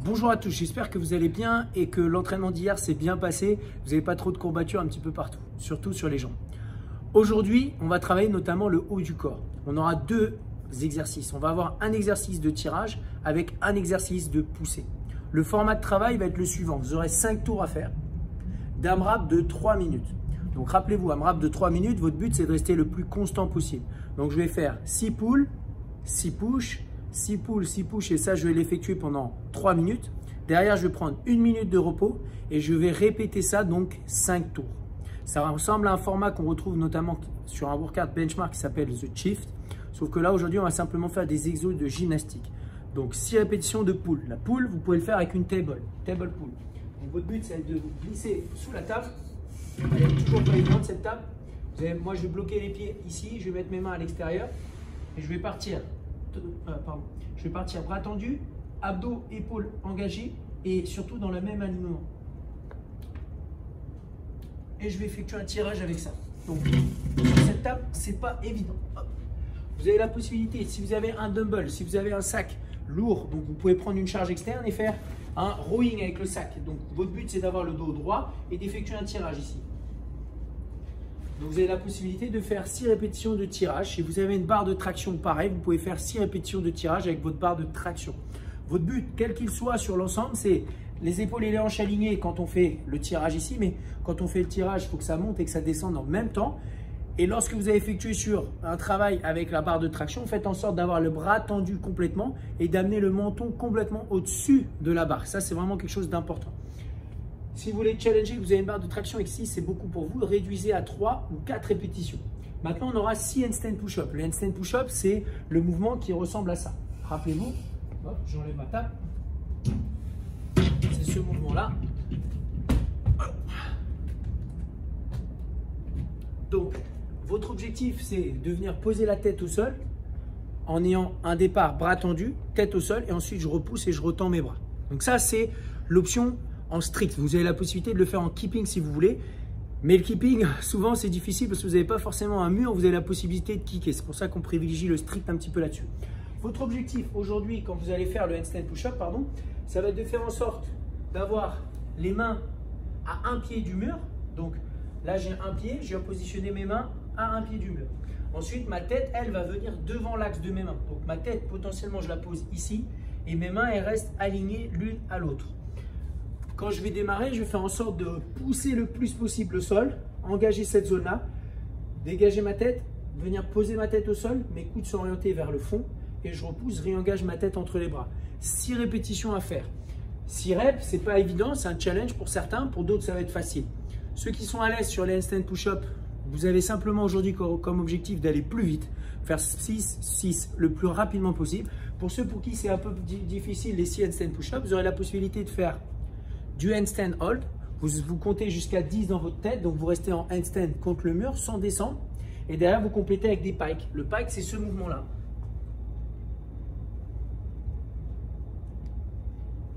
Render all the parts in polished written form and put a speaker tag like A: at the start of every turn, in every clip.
A: Bonjour à tous, j'espère que vous allez bien et que l'entraînement d'hier s'est bien passé. Vous n'avez pas trop de courbatures un petit peu partout, surtout sur les jambes. Aujourd'hui, on va travailler notamment le haut du corps. On aura deux exercices. On va avoir un exercice de tirage avec un exercice de poussée. Le format de travail va être le suivant. Vous aurez 5 tours à faire d'AMRAP de 3 minutes. Donc rappelez-vous, AMRAP de 3 minutes, votre but c'est de rester le plus constant possible. Donc je vais faire 6 pulls, 6 push, 6 pulls, 6 push et ça je vais l'effectuer pendant 3 minutes. Derrière je vais prendre 1 minute de repos et je vais répéter ça donc 5 tours. Ça ressemble à un format qu'on retrouve notamment sur un workout benchmark qui s'appelle The Shift. Sauf que là aujourd'hui on va simplement faire des exos de gymnastique. Donc 6 répétitions de pull. La pull vous pouvez le faire avec une table pull. Donc, votre but c'est de vous glisser sous la table. Elle est toujours pas évidente cette table. Moi je vais bloquer les pieds ici, je vais mettre mes mains à l'extérieur et je vais partir. Je vais partir bras tendus, abdos, épaules engagés et surtout dans le même alignement. Et je vais effectuer un tirage avec ça. Donc cette table, c'est pas évident. Hop. Vous avez la possibilité, si vous avez un dumbbell, si vous avez un sac lourd, donc vous pouvez prendre une charge externe et faire un rowing avec le sac. Donc votre but c'est d'avoir le dos droit et d'effectuer un tirage ici. Donc vous avez la possibilité de faire 6 répétitions de tirage. Si vous avez une barre de traction pareil, vous pouvez faire 6 répétitions de tirage avec votre barre de traction. Votre but, quel qu'il soit sur l'ensemble, c'est les épaules et les hanches alignées quand on fait le tirage ici. Mais quand on fait le tirage, il faut que ça monte et que ça descende en même temps. Et lorsque vous avez effectué sur un travail avec la barre de traction, faites en sorte d'avoir le bras tendu complètement et d'amener le menton complètement au-dessus de la barre. Ça, c'est vraiment quelque chose d'important. Si vous voulez challenger, vous avez une barre de traction et que 6, c'est beaucoup pour vous, réduisez à 3 ou 4 répétitions. Maintenant, on aura 6 handstand push-up. Le handstand push-up, c'est le mouvement qui ressemble à ça. Rappelez-vous, j'enlève ma table. C'est ce mouvement-là. Donc, votre objectif, c'est de venir poser la tête au sol en ayant un départ bras tendu, tête au sol, et ensuite je repousse et je retends mes bras. Donc ça, c'est l'option en strict. Vous avez la possibilité de le faire en keeping si vous voulez, mais le keeping, souvent, c'est difficile parce que vous n'avez pas forcément un mur, vous avez la possibilité de kicker. C'est pour ça qu'on privilégie le strict un petit peu là-dessus. Votre objectif aujourd'hui, quand vous allez faire le handstand push-up, ça va être de faire en sorte d'avoir les mains à un pied du mur. Donc là, j'ai un pied, je vais positionner mes mains à un pied du mur. Ensuite, ma tête, elle, va venir devant l'axe de mes mains. Donc ma tête, potentiellement, je la pose ici et mes mains, elles restent alignées l'une à l'autre. Quand je vais démarrer, je vais faire en sorte de pousser le plus possible le sol, engager cette zone-là, dégager ma tête, venir poser ma tête au sol, mes coudes sont orientés vers le fond et je repousse, réengage ma tête entre les bras. 6 répétitions à faire. 6 reps, c'est pas évident, c'est un challenge pour certains, pour d'autres ça va être facile. Ceux qui sont à l'aise sur les handstand push-up, vous avez simplement aujourd'hui comme objectif d'aller plus vite, faire 6 le plus rapidement possible. Pour ceux pour qui c'est un peu difficile les 6 handstand push-up, vous aurez la possibilité de faire du handstand hold. Vous comptez jusqu'à 10 dans votre tête, donc vous restez en handstand contre le mur sans descendre. Et derrière, vous complétez avec des pikes. Le pike, c'est ce mouvement-là.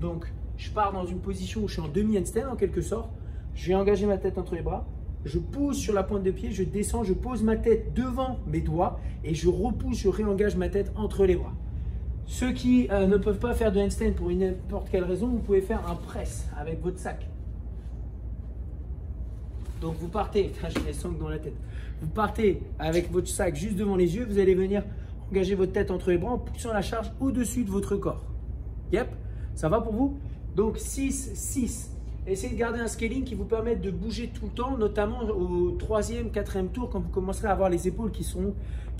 A: Donc, je pars dans une position où je suis en demi-handstand en quelque sorte. Je vais engager ma tête entre les bras. Je pousse sur la pointe de pied, je descends, je pose ma tête devant mes doigts et je repousse, je réengage ma tête entre les bras. Ceux qui ne peuvent pas faire de handstand pour n'importe quelle raison, vous pouvez faire un press avec votre sac. Donc vous partez, j'ai les sangles dans la tête. Vous partez avec votre sac juste devant les yeux, vous allez venir engager votre tête entre les bras en poussant la charge au-dessus de votre corps. Yep, ça va pour vous? Donc 6, 6. Essayez de garder un scaling qui vous permette de bouger tout le temps, notamment au 3e, 4e tour, quand vous commencerez à avoir les épaules qui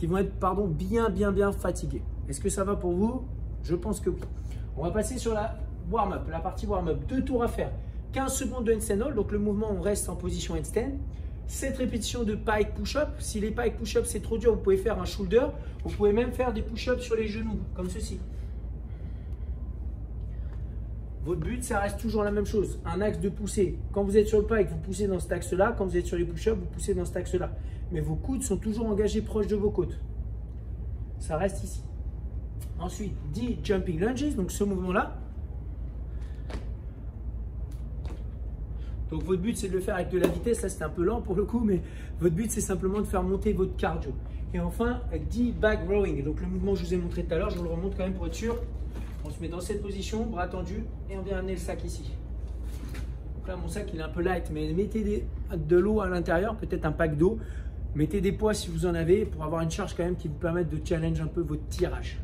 A: vont être bien fatiguées. Est-ce que ça va pour vous? Je pense que oui. On va passer sur la warm-up, la partie warm-up. 2 tours à faire. 15 secondes de handstand hold, donc le mouvement, on reste en position handstand. 7 répétitions de pike push-up. Si les pike push-up c'est trop dur, vous pouvez faire un shoulder. Vous pouvez même faire des push-ups sur les genoux, comme ceci. Votre but, ça reste toujours la même chose, un axe de poussée. Quand vous êtes sur le pike, vous poussez dans cet axe-là. Quand vous êtes sur les push-ups, vous poussez dans cet axe-là. Mais vos coudes sont toujours engagés proches de vos côtes. Ça reste ici. Ensuite, 10 jumping lunges, donc ce mouvement-là. Donc votre but, c'est de le faire avec de la vitesse. Là, c'est un peu lent pour le coup, mais votre but, c'est simplement de faire monter votre cardio. Et enfin, 10 back rowing. Donc le mouvement que je vous ai montré tout à l'heure, je vous le remonte quand même pour être sûr. On se met met dans cette position, bras tendus, et on vient amener le sac ici. Donc là, mon sac, il est un peu light, mais mettez de l'eau à l'intérieur, peut-être un pack d'eau. Mettez des poids si vous en avez pour avoir une charge quand même qui vous permette de challenge un peu votre tirage.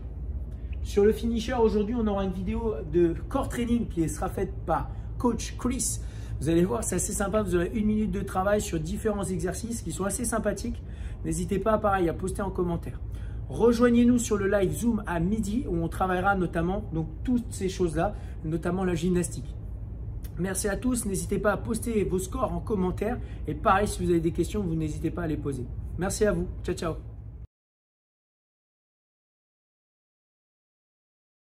A: Sur le finisher, aujourd'hui, on aura une vidéo de core training qui sera faite par coach Chris. Vous allez voir, c'est assez sympa. Vous aurez 1 minute de travail sur différents exercices qui sont assez sympathiques. N'hésitez pas, pareil, à poster en commentaire. Rejoignez-nous sur le live Zoom à midi où on travaillera notamment donc, toutes ces choses-là, notamment la gymnastique. Merci à tous. N'hésitez pas à poster vos scores en commentaire. Et pareil, si vous avez des questions, vous n'hésitez pas à les poser. Merci à vous. Ciao, ciao.